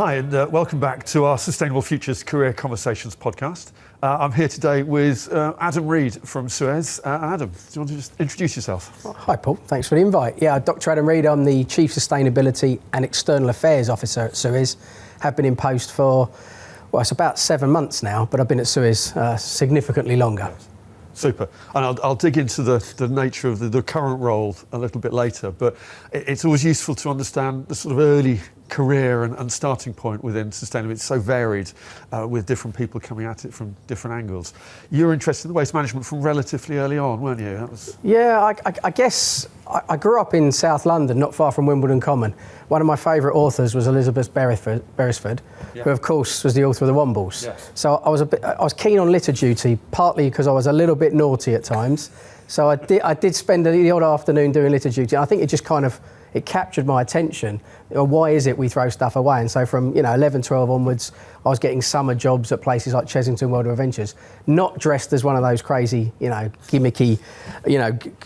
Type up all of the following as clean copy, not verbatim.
Hi, and welcome back to our Sustainable Futures Career Conversations podcast. I'm here today with Adam Reid from SUEZ. Adam, do you want to just introduce yourself? Hi, Paul. Thanks for the invite. Yeah, Dr. Adam Reid. I'm the Chief Sustainability and External Affairs Officer at SUEZ. Have been in post for, well, it's about 7 months now, but I've been at SUEZ significantly longer. Super. And I'll dig into the nature of the current role a little bit later, but it's always useful to understand the sort of early career and starting point within sustainability. It's so varied with different people coming at it from different angles. You were interested in waste management from relatively early on, weren't you? Yeah, I guess I grew up in South London, not far from Wimbledon Common. One of my favourite authors was Elizabeth Beresford, who of course was the author of the Wombles. Yes. So I was keen on litter duty, partly because I was a little bit naughty at times. So I did spend the odd afternoon doing litter duty. I think it just kind of captured my attention. Why is it we throw stuff away? And so from 11, 12 onwards, I was getting summer jobs at places like Chesington World of Adventures, not dressed as one of those crazy, gimmicky,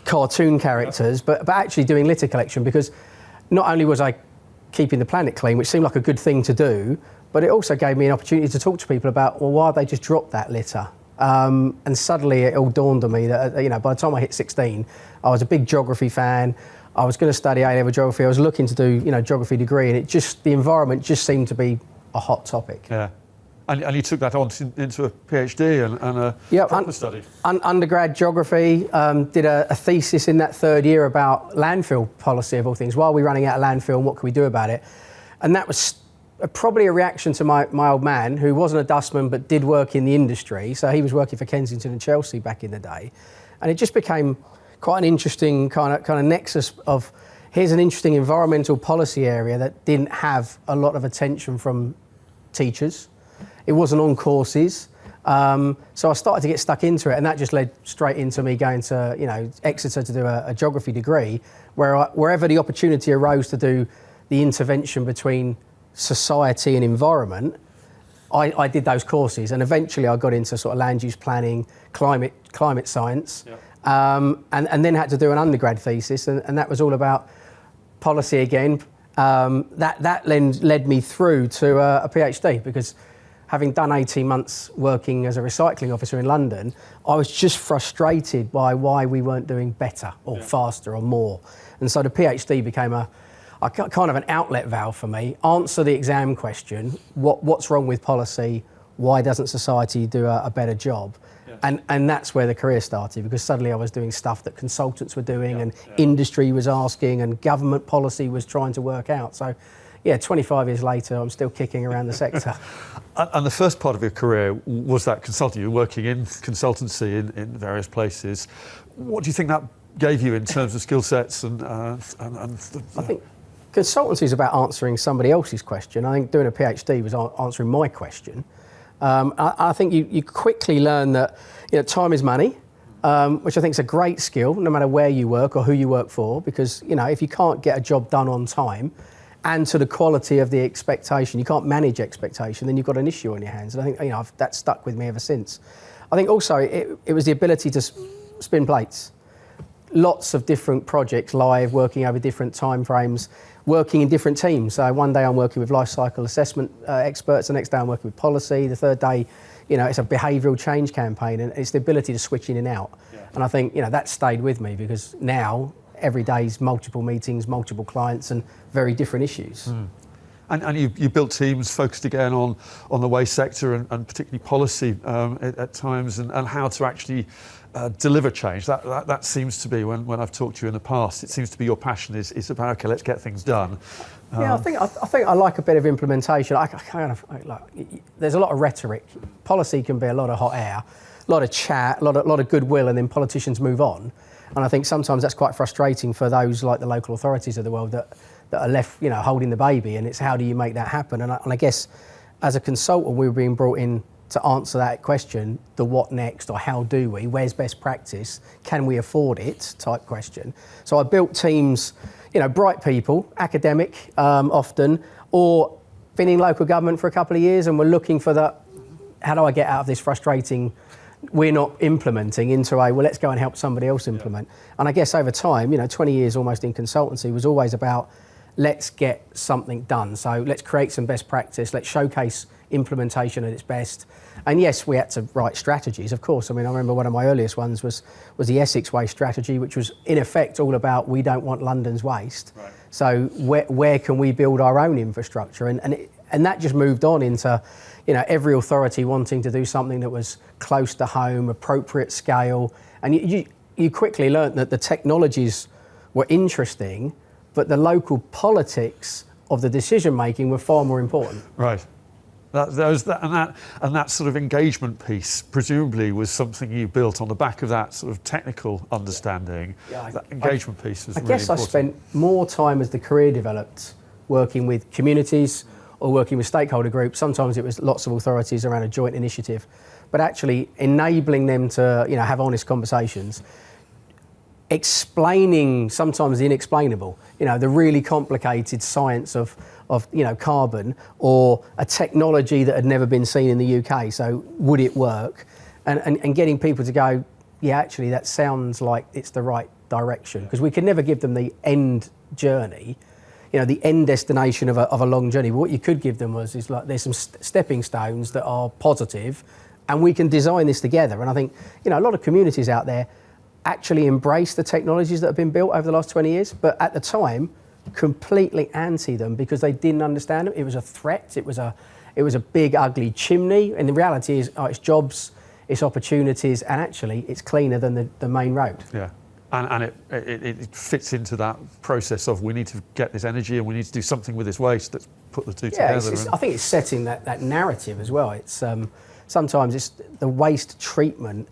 cartoon characters, but actually doing litter collection, because not only was I keeping the planet clean, which seemed like a good thing to do, but it also gave me an opportunity to talk to people about, well, why they just dropped that litter? And suddenly it all dawned on me that, by the time I hit 16, I was a big geography fan. I was going to study A-level geography. I was looking to do, geography degree, and the environment just seemed to be a hot topic. Yeah. And you took that on into a PhD and a proper study. Undergrad geography, did a thesis in that third year about landfill policy, of all things. Why are we running out of landfill and what can we do about it? And that was probably a reaction to my old man, who wasn't a dustman but did work in the industry. So he was working for Kensington and Chelsea back in the day. And it just became quite an interesting kind of nexus of, here's an interesting environmental policy area that didn't have a lot of attention from teachers. It wasn't on courses. So I started to get stuck into it, and that just led straight into me going to, Exeter to do a geography degree, wherever the opportunity arose to do the intervention between society and environment, I did those courses, and eventually I got into sort of land use planning, climate science. Yep. And then had to do an undergrad thesis, and that was all about policy again. That led me through to a PhD, because having done 18 months working as a recycling officer in London, I was just frustrated by why we weren't doing better or faster or more. And so the PhD became a kind of an outlet valve for me. Answer the exam question, what's wrong with policy? Why doesn't society do a better job? And that's where the career started, because suddenly I was doing stuff that consultants were doing and industry was asking and government policy was trying to work out. So, 25 years later, I'm still kicking around the sector. And the first part of your career was that consulting. You were working in consultancy in various places. What do you think that gave you in terms of skill sets I think consultancy is about answering somebody else's question. I think doing a PhD was answering my question. I think you quickly learn that time is money, which I think is a great skill, no matter where you work or who you work for, because if you can't get a job done on time and to the quality of the expectation, you can't manage expectation, then you've got an issue on your hands. And I think that's stuck with me ever since. I think also it was the ability to spin plates. Lots of different projects live, working over different time frames, working in different teams. So one day I'm working with life cycle assessment experts, the next day I'm working with policy, the third day, it's a behavioural change campaign, and it's the ability to switch in and out. Yeah. And I think, that stayed with me, because now every day's multiple meetings, multiple clients and very different issues. Mm. And you built teams focused again on the waste sector and particularly policy at times, and how to actually deliver change. That seems to be, when I've talked to you in the past, it seems to be your passion is about, okay, let's get things done. I think I like a bit of implementation. There's a lot of rhetoric. Policy can be a lot of hot air, a lot of chat, a lot of goodwill, and then politicians move on. And I think sometimes that's quite frustrating for those like the local authorities of the world that are left, holding the baby. And it's how do you make that happen? And I guess as a consultant, we were being brought in to answer that question, the what next, or how do we, where's best practice, can we afford it type question. So I built teams, bright people, academic often, or been in local government for a couple of years, and we're looking for that, how do I get out of this frustrating, we're not implementing, into well, let's go and help somebody else implement. Yeah. And I guess over time, 20 years almost in consultancy was always about let's get something done. So let's create some best practice, let's showcase implementation at its best. And yes, we had to write strategies, of course. I mean, I remember one of my earliest ones was the Essex Waste strategy, which was in effect all about we don't want London's waste. Right. So where can we build our own infrastructure? And that just moved on into, every authority wanting to do something that was close to home, appropriate scale. And you quickly learnt that the technologies were interesting, but the local politics of the decision making were far more important. Right. That sort of engagement piece presumably was something you built on the back of that sort of technical understanding. Yeah, that engagement piece was really important. I spent more time as the career developed working with communities or working with stakeholder groups. Sometimes it was lots of authorities around a joint initiative, but actually enabling them to have honest conversations, explaining sometimes the inexplainable, the really complicated science of carbon, or a technology that had never been seen in the UK. So would it work? And getting people to go, yeah, actually that sounds like it's the right direction, because we could never give them the end journey, the end destination of a long journey. But what you could give them is like, there's some stepping stones that are positive, and we can design this together. And I think, a lot of communities out there actually embrace the technologies that have been built over the last 20 years, but at the time, completely anti them because they didn't understand them. It was a threat. It was a big, ugly chimney. And the reality is, it's jobs, it's opportunities, and actually, it's cleaner than the main road. Yeah. And it fits into that process of we need to get this energy and we need to do something with this waste. Let's put the two together. I think it's setting that narrative as well. It's sometimes it's the waste treatment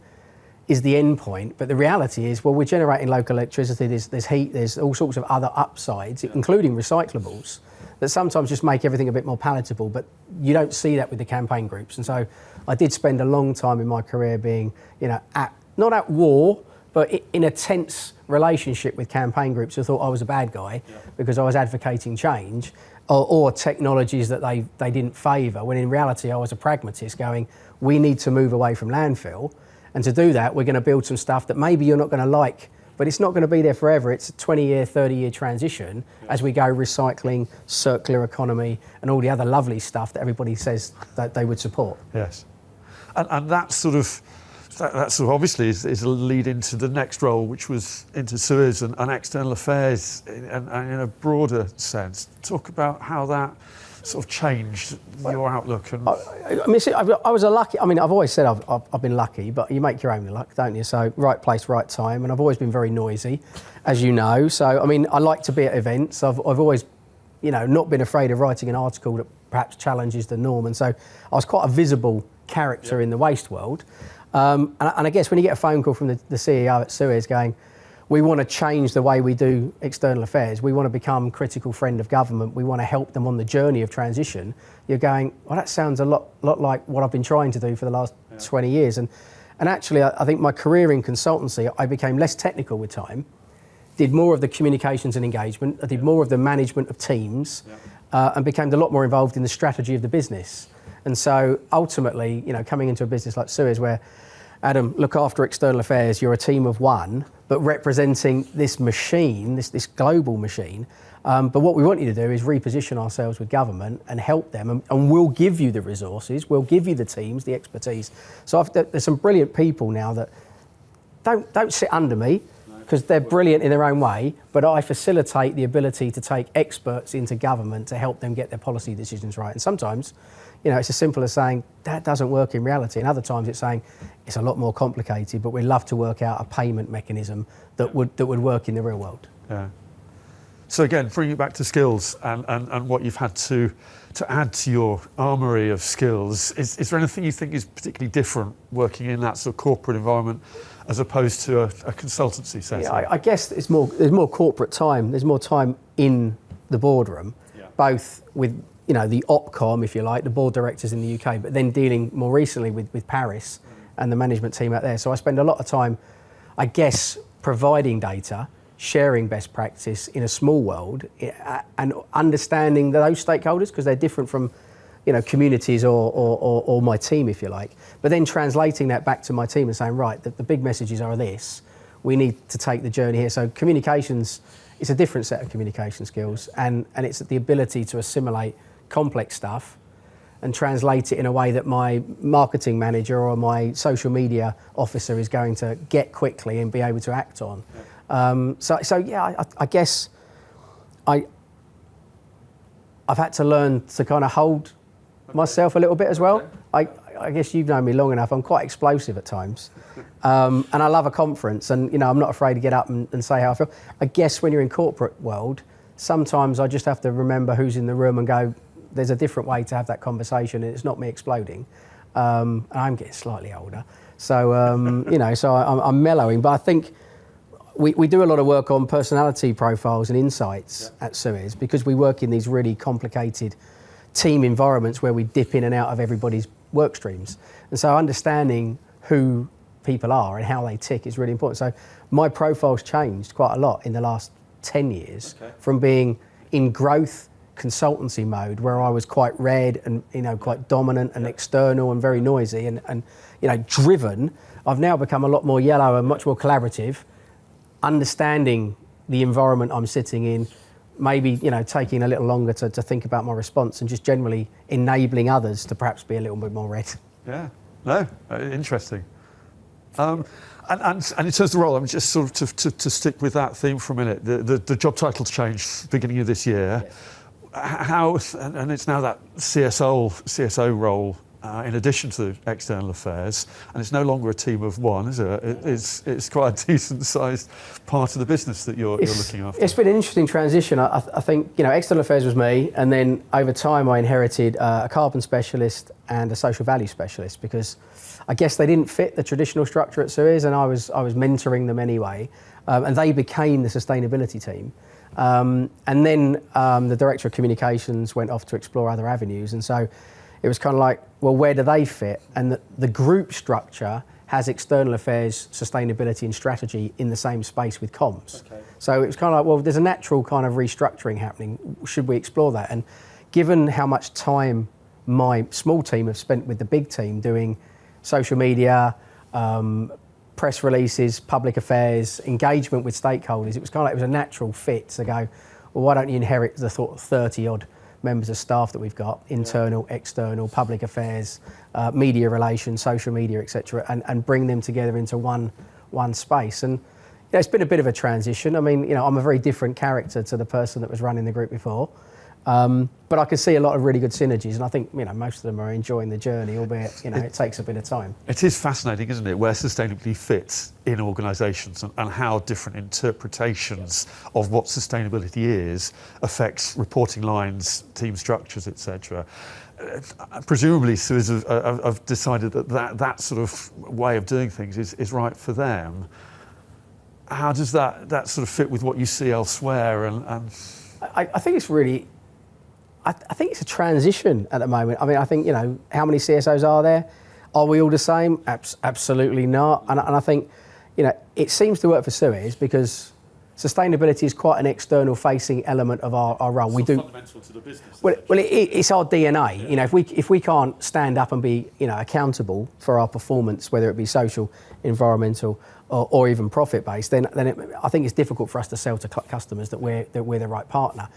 is the end point, but the reality is, well, we're generating local electricity, there's heat, there's all sorts of other upsides, including recyclables, that sometimes just make everything a bit more palatable, but you don't see that with the campaign groups. And so I did spend a long time in my career being, not at war, but in a tense relationship with campaign groups who thought I was a bad guy because I was advocating change, or technologies that they didn't favour, when in reality I was a pragmatist going, we need to move away from landfill. And to do that, we're going to build some stuff that maybe you're not going to like, but it's not going to be there forever. It's a 20-year, 30-year transition as we go recycling, circular economy, and all the other lovely stuff that everybody says that they would support. Yes. And that sort of obviously is a lead into the next role, which was into SUEZ and external affairs in a broader sense. Talk about how that sort of changed your outlook. And I was a lucky. I mean, I've always said I've been lucky, but you make your own luck, don't you? So right place, right time, and I've always been very noisy, as you know. So I mean, I like to be at events. I've always, not been afraid of writing an article that perhaps challenges the norm, and so I was quite a visible character in the waste world. And I guess when you get a phone call from the CEO at SUEZ going, we want to change the way we do external affairs. We want to become critical friend of government. We want to help them on the journey of transition. You're going, well, that sounds a lot like what I've been trying to do for the last 20 years. And actually, I think my career in consultancy, I became less technical with time, did more of the communications and engagement, I did more of the management of teams, and became a lot more involved in the strategy of the business. And so ultimately, coming into a business like SUEZ where, Adam, look after external affairs, you're a team of one, but representing this machine, this global machine. But what we want you to do is reposition ourselves with government and help them, and we'll give you the resources, we'll give you the teams, the expertise. So there's some brilliant people now that don't sit under me, because they're brilliant in their own way, but I facilitate the ability to take experts into government to help them get their policy decisions right. And sometimes, it's as simple as saying, that doesn't work in reality. And other times it's saying, it's a lot more complicated, but we'd love to work out a payment mechanism that would work in the real world. Yeah. So again, bringing it back to skills and what you've had to add to your armoury of skills, is there anything you think is particularly different working in that sort of corporate environment as opposed to a consultancy setting? Yeah, I guess there's more corporate time. There's more time in the boardroom, both with the OpCom, if you like, the board directors in the UK, but then dealing more recently with Paris and the management team out there. So I spend a lot of time, I guess, providing data, sharing best practice in a small world, and understanding those stakeholders, because they're different from communities or my team, if you like, but then translating that back to my team and saying, right, the big messages are this. we need to take the journey here. So communications, it's a different set of communication skills, and it's the ability to assimilate complex stuff and translate it in a way that my marketing manager or my social media officer is going to get quickly and be able to act on. I guess I've had to learn to kind of hold myself a little bit as well. I guess you've known me long enough. I'm quite explosive at times, and I love a conference. And I'm not afraid to get up and say how I feel. I guess when you're in corporate world, sometimes I just have to remember who's in the room and go, there's a different way to have that conversation, and it's not me exploding. And I'm getting slightly older, so I'm mellowing. But I think we do a lot of work on personality profiles and insights at SUEZ, because we work in these really complicated team environments where we dip in and out of everybody's work streams. And so understanding who people are and how they tick is really important. So my profile's changed quite a lot in the last 10 years from being in growth consultancy mode, where I was quite red and quite dominant and external and very noisy and driven. I've now become a lot more yellow and much more collaborative, understanding the environment I'm sitting in, maybe taking a little longer to think about my response, and just generally enabling others to perhaps be a little bit more red. Yeah, no, interesting. And in terms of the role, I'm just sort of to stick with that theme for a minute. The job title's changed beginning of this year. Yes. How, and it's now that CSO role in addition to external affairs, and it's no longer a team of one, is it? It's quite a decent sized part of the business that you're looking after. It's been an interesting transition. I think external affairs was me, and then over time I inherited a carbon specialist and a social value specialist, because I guess they didn't fit the traditional structure at SUEZ, and I was mentoring them anyway, and they became the sustainability team. And then the director of communications went off to explore other avenues, and so it was kind of like, well, where do they fit? And the group structure has external affairs, sustainability and strategy in the same space with comms. Okay. So it was kind of like, well, there's a natural kind of restructuring happening. Should we explore that? And given how much time my small team have spent with the big team doing social media, press releases, public affairs, engagement with stakeholders, it was a natural fit to go, well, why don't you inherit the 30-odd members of staff that we've got, internal, external, public affairs, media relations, social media, etc., and bring them together into one space. And it's been a bit of a transition. I mean, I'm a very different character to the person that was running the group before. But I can see a lot of really good synergies, and I think most of them are enjoying the journey, albeit it takes a bit of time. It is fascinating, isn't it, where sustainability fits in organisations and how different interpretations of what sustainability is affects reporting lines, team structures, etc. Presumably, SUEZ have decided that sort of way of doing things is right for them. How does that sort of fit with what you see elsewhere? And I think it's really. I think it's a transition at the moment. I mean, I think, how many CSOs are there? Are we all the same? Absolutely not. And I think, it seems to work for SUEZ because sustainability is quite an external facing element of our role. It's fundamental to the business. Well, it's our DNA. If we can't stand up and be, accountable for our performance, whether it be social, environmental, or even profit-based, then I think it's difficult for us to sell to customers that we're the right partner.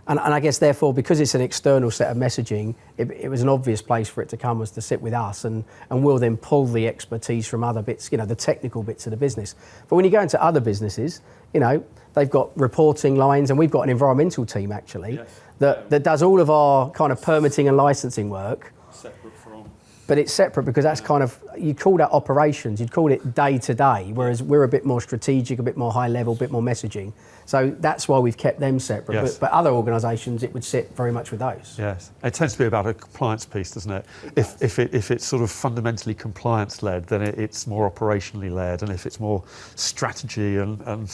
And I guess, therefore, because it's an external set of messaging, it was an obvious place for it to come, was to sit with us, and we'll then pull the expertise from other bits, the technical bits of the business. But when you go into other businesses, they've got reporting lines, and we've got an environmental team, actually, that does all of our kind of permitting and licensing work. Separate from... But it's separate because that's kind of, you call that operations, you'd call it day to day, whereas we're a bit more strategic, a bit more high level, a bit more messaging. So that's why we've kept them separate. Yes. But other organisations, it would sit very much with those. Yes, it tends to be about a compliance piece, doesn't it? If it's sort of fundamentally compliance led, then it's more operationally led, and if it's more strategy and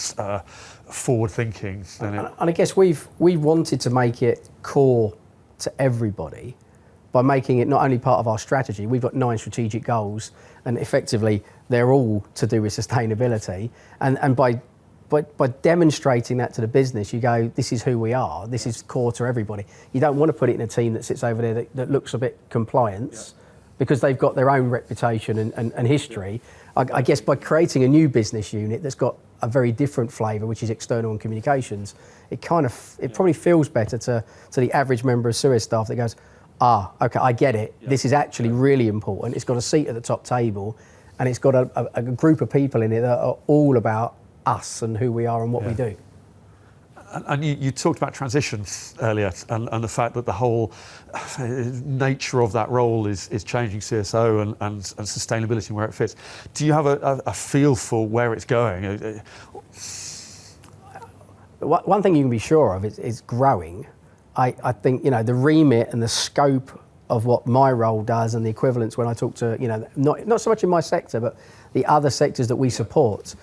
forward thinking, then and I guess we wanted to make it core to everybody by making it not only part of our strategy. We've got 9 strategic goals, and effectively they're all to do with sustainability. And by demonstrating that to the business, you go, this is who we are, this is core to everybody. You don't want to put it in a team that sits over there that looks a bit compliance, because they've got their own reputation and history. I guess by creating a new business unit that's got a very different flavour, which is external and communications, it probably feels better to the average member of SUEZ staff that goes, okay, I get it. This is actually really important. It's got a seat at the top table, and it's got a group of people in it that are all about us and who we are and what we do. And you talked about transition earlier, and the fact that the whole nature of that role is changing CSO and sustainability and where it fits. Do you have a feel for where it's going? One thing you can be sure of is growing. I think, the remit and the scope of what my role does and the equivalence when I talk to, not so much in my sector, but the other sectors that we support,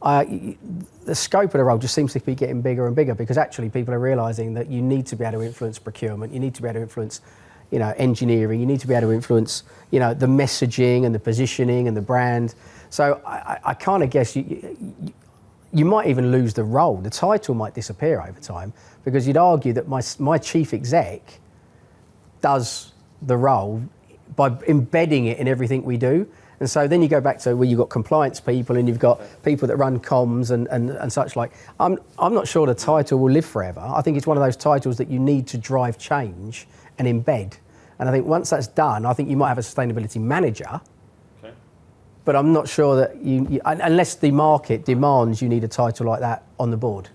the scope of the role just seems to be getting bigger and bigger, because actually people are realising that you need to be able to influence procurement, you need to be able to influence engineering, you need to be able to influence the messaging and the positioning and the brand. So I kind of guess you might even lose the role. The title might disappear over time, because you'd argue that my chief exec does the role by embedding it in everything we do. And so then you go back to where you've got compliance people and you've got people that run comms and such like. I'm not sure the title will live forever. I think it's one of those titles that you need to drive change and embed. And I think once that's done, I think you might have a sustainability manager. Okay. But I'm not sure that unless the market demands you need a title like that on the board.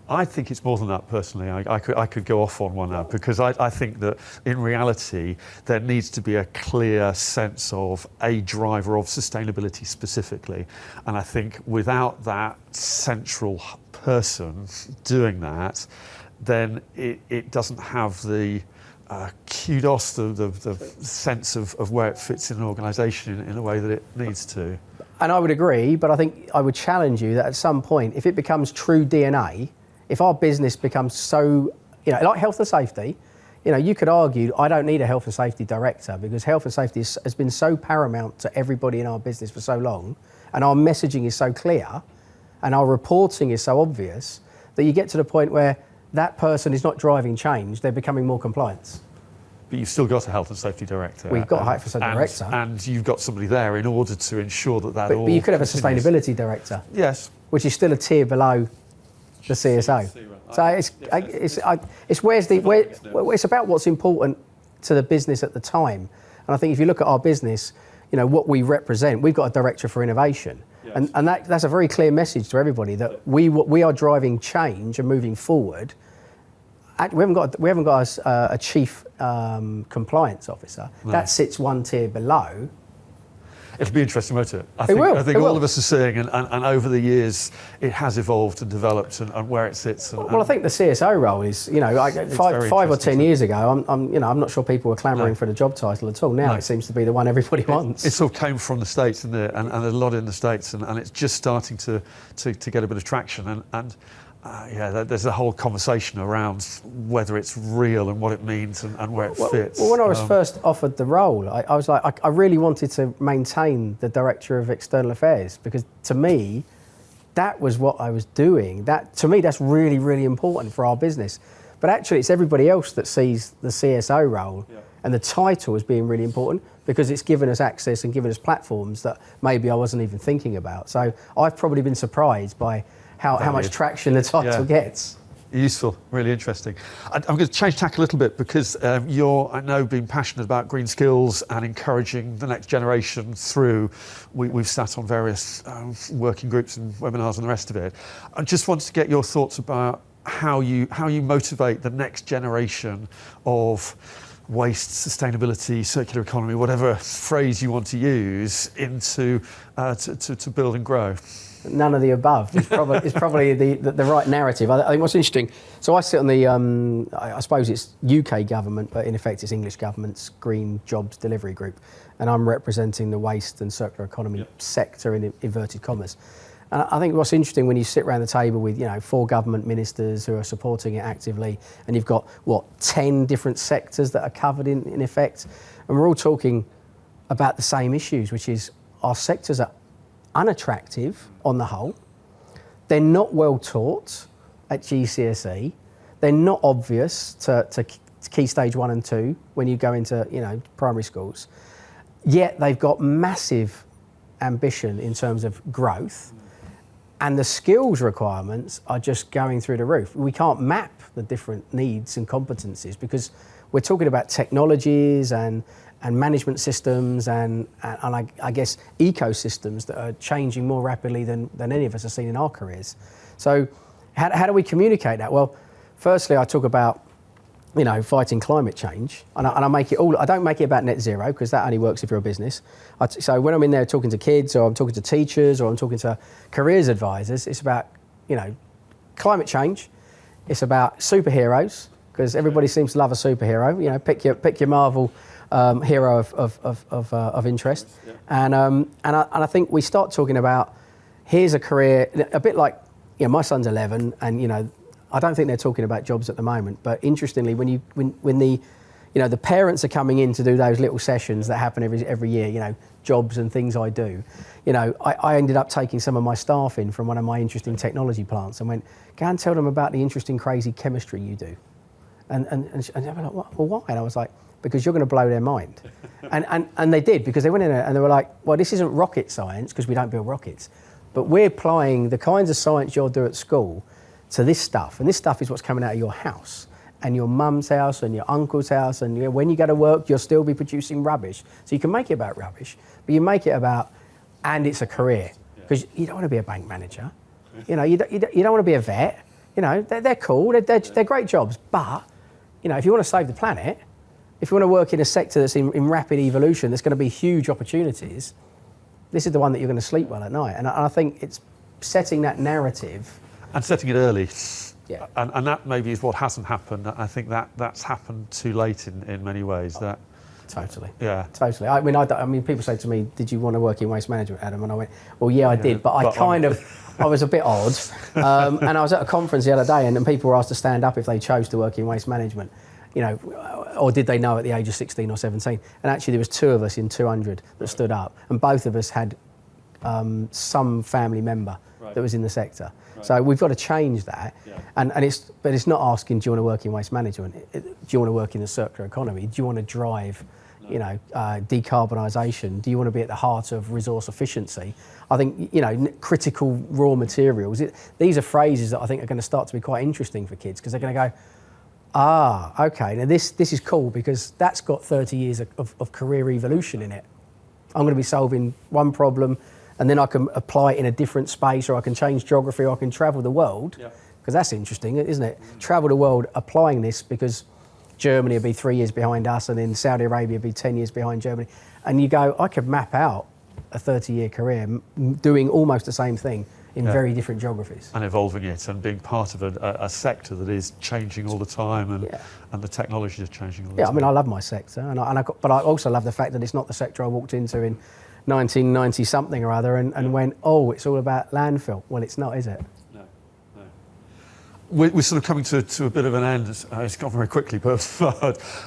I think it's more than that, personally. I could go off on one now, because I think that in reality there needs to be a clear sense of a driver of sustainability specifically, and I think without that central person doing that, then it doesn't have the kudos, the sense of where it fits in an organisation in a way that it needs to. And I would agree, but I think I would challenge you that at some point, if it becomes true DNA, if our business becomes so, like health and safety, you could argue I don't need a health and safety director, because health and safety has been so paramount to everybody in our business for so long, and our messaging is so clear, and our reporting is so obvious, that you get to the point where that person is not driving change, they're becoming more compliance. But you've still got a health and safety director. We've got a health and safety director. And you've got somebody there in order to ensure that all But you could have continues. a sustainability director. Yes. Which is still a tier below the CSO. So it's about what's important to the business at the time. And I think if you look at our business, what we represent, we've got a director for innovation. Yes. And that's a very clear message to everybody that we are driving change and moving forward. We haven't got a chief compliance officer. No. That sits one tier below. It'll be interesting, won't it? I think all of us are seeing, and over the years, it has evolved and developed, and where it sits. Well, I think the CSO role is, five or 10 years ago, I'm not sure people were clamouring for the job title at all. Now it seems to be the one everybody wants. It sort of came from the States, didn't it? And a lot in the States, and it's just starting to get a bit of traction. There's a whole conversation around whether it's real and what it means and where it fits. Well, when I was first offered the role, I was like, I really wanted to maintain the Director of External Affairs, because to me, that was what I was doing. To me, that's really, really important for our business. But actually, it's everybody else that sees the CSO role and the title as being really important, because it's given us access and given us platforms that maybe I wasn't even thinking about. So I've probably been surprised by how much traction the title gets. Useful, really interesting. I'm going to change tack a little bit, because you're, I know, being passionate about green skills and encouraging the next generation through. We've sat on various working groups and webinars and the rest of it. I just wanted to get your thoughts about how you motivate the next generation of waste, sustainability, circular economy, whatever phrase you want to use, into to build and grow. None of the above. It's probably the right narrative. I think what's interesting, so I sit on the, I suppose it's UK government, but in effect it's English government's Green Jobs Delivery Group, and I'm representing the waste and circular economy sector in inverted commas. And I think what's interesting when you sit around the table with 4 government ministers who are supporting it actively, and you've got 10 different sectors that are covered in effect, and we're all talking about the same issues, which is our sectors are unattractive on the whole. They're not well taught at GCSE. They're not obvious to Key Stage 1 and 2 when you go into primary schools. Yet they've got massive ambition in terms of growth, and the skills requirements are just going through the roof. We can't map the different needs and competencies because we're talking about technologies and management systems and I guess ecosystems that are changing more rapidly than any of us have seen in our careers. So how do we communicate that? Well, firstly, I talk about fighting climate change, and I make it all. I don't make it about net zero because that only works if you're a business. So when I'm in there talking to kids, or I'm talking to teachers, or I'm talking to careers advisors, it's about climate change. It's about superheroes because everybody seems to love a superhero. Pick your Marvel hero of interest, and I think we start talking about here's a career a bit like my son's 11, and I don't think they're talking about jobs at the moment, but interestingly, when the parents are coming in to do those little sessions that happen every year, jobs and things I do, I ended up taking some of my staff in from one of my interesting technology plants and went, go and tell them about the interesting, crazy chemistry you do, and they were like, well, why? And I was like, because you're going to blow their mind, and they did, because they went in there and they were like, well, this isn't rocket science because we don't build rockets, but we're applying the kinds of science you'll do at school to this stuff, and this stuff is what's coming out of your house and your mum's house and your uncle's house, and when you go to work you'll still be producing rubbish. So you can make it about rubbish, but you make it about, and it's a career, because you don't want to be a bank manager, you don't want to be a vet, they're cool, they're great jobs, but if you want to save the planet, if you want to work in a sector that's in rapid evolution, there's going to be huge opportunities, this is the one that you're going to sleep well at night. And I think it's setting that narrative. And setting it early. Yeah. And that maybe is what hasn't happened. I think that's happened too late in many ways. Totally. Yeah. Totally. I mean, people say to me, did you want to work in waste management, Adam? And I went, well, yeah, I did, but I was a bit odd. And I was at a conference the other day, and people were asked to stand up if they chose to work in waste management, or did they know at the age of 16 or 17? And actually there was 2 of us in 200 that stood up, and both of us had some family member that was in the sector. Right. So we've got to change that. Yeah. But it's not asking, do you want to work in waste management? Do you want to work in the circular economy? Do you want to drive, decarbonisation? Do you want to be at the heart of resource efficiency? I think, critical raw materials. These are phrases that I think are going to start to be quite interesting for kids, because they're going to go, okay, now this is cool because that's got 30 years of career evolution in it. I'm going to be solving one problem, and then I can apply it in a different space, or I can change geography, or I can travel the world, because that's interesting, isn't it? Travel the world applying this, because Germany will be 3 years behind us, and then Saudi Arabia will be 10 years behind Germany. And you go, I could map out a 30-year career doing almost the same thing in very different geographies. And evolving it and being part of a sector that is changing all the time, and the technology is changing all the time. Yeah, I mean, I love my sector, but I also love the fact that it's not the sector I walked into in 1990 something or other and went, oh, it's all about landfill. Well, it's not, is it? No. We're sort of coming to a bit of an end. It's gone very quickly, but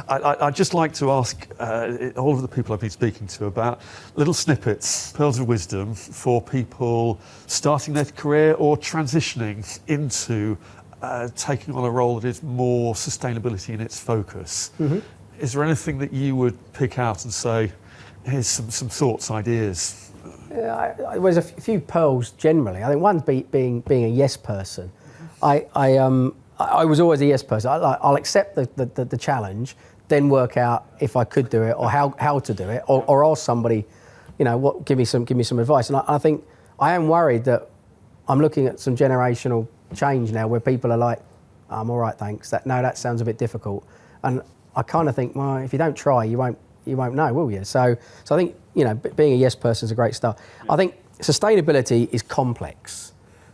I'd just like to ask all of the people I've been speaking to about little snippets, pearls of wisdom for people starting their career or transitioning into taking on a role that is more sustainability in its focus. Mm-hmm. Is there anything that you would pick out and say, here's some thoughts, ideas? There's a few pearls generally. I think one being a yes person. I was always a yes person. I'll accept the challenge, then work out if I could do it or how to do it, or ask somebody, give me some advice. And I think I am worried that I'm looking at some generational change now where people are like, I'm all right, thanks. That sounds a bit difficult. And I kind of think, well, if you don't try, you won't know, will you? So I think, being a yes person is a great start. Yeah. I think sustainability is complex,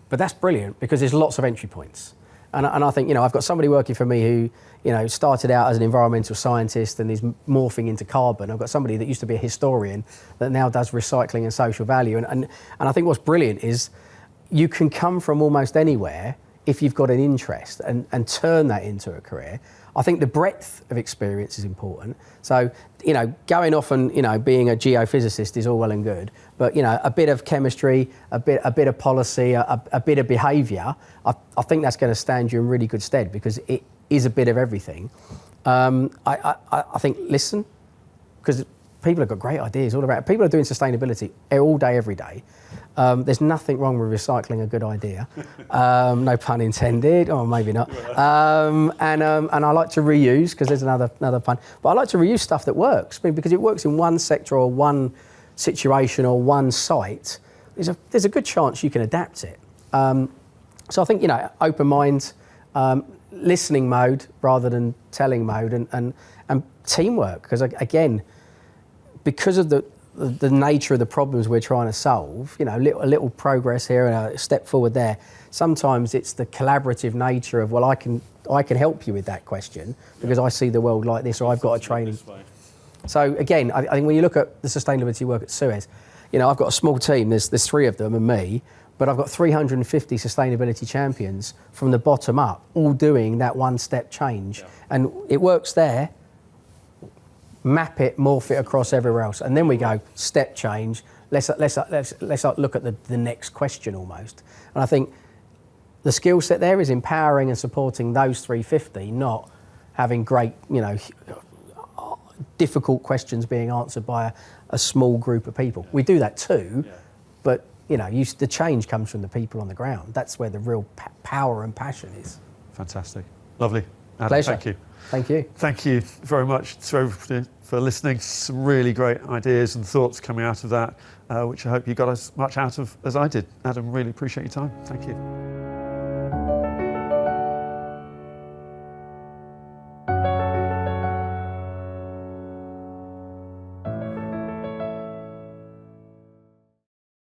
but that's brilliant because there's lots of entry points. And I think, I've got somebody working for me who, started out as an environmental scientist and is morphing into carbon. I've got somebody that used to be a historian that now does recycling and social value. And I think what's brilliant is you can come from almost anywhere if you've got an interest and turn that into a career. I think the breadth of experience is important. So, going off and, being a geophysicist is all well and good, but, a bit of chemistry, a bit of policy, a bit of behaviour, I think that's going to stand you in really good stead because it is a bit of everything. I think listen, because people have got great ideas all around. People are doing sustainability all day, every day. There's nothing wrong with recycling a good idea. No pun intended, or maybe not. And I like to reuse, because there's another pun. But I like to reuse stuff that works, because it works in one sector or one situation or one site. There's a good chance you can adapt it. So I think, open mind, listening mode rather than telling mode, and teamwork, because again, because of the nature of the problems we're trying to solve, a little progress here and a step forward there. Sometimes it's the collaborative nature of, well, I can help you with that question because I see the world like this, or I've got a training. So again, I think when you look at the sustainability work at SUEZ, I've got a small team. There's 3 of them and me, but I've got 350 sustainability champions from the bottom up, all doing that one-step change, and it works there. Map it, morph it across everywhere else, and then we go step change. Let's look at the next question almost. And I think the skill set there is empowering and supporting those 350, not having great, difficult questions being answered by a small group of people. We do that too, but the change comes from the people on the ground. That's where the real power and passion is. Fantastic, lovely. Adam, pleasure. thank you. Thank you. Thank you very much to everybody for listening. Some really great ideas and thoughts coming out of that, which I hope you got as much out of as I did. Adam, really appreciate your time. Thank you.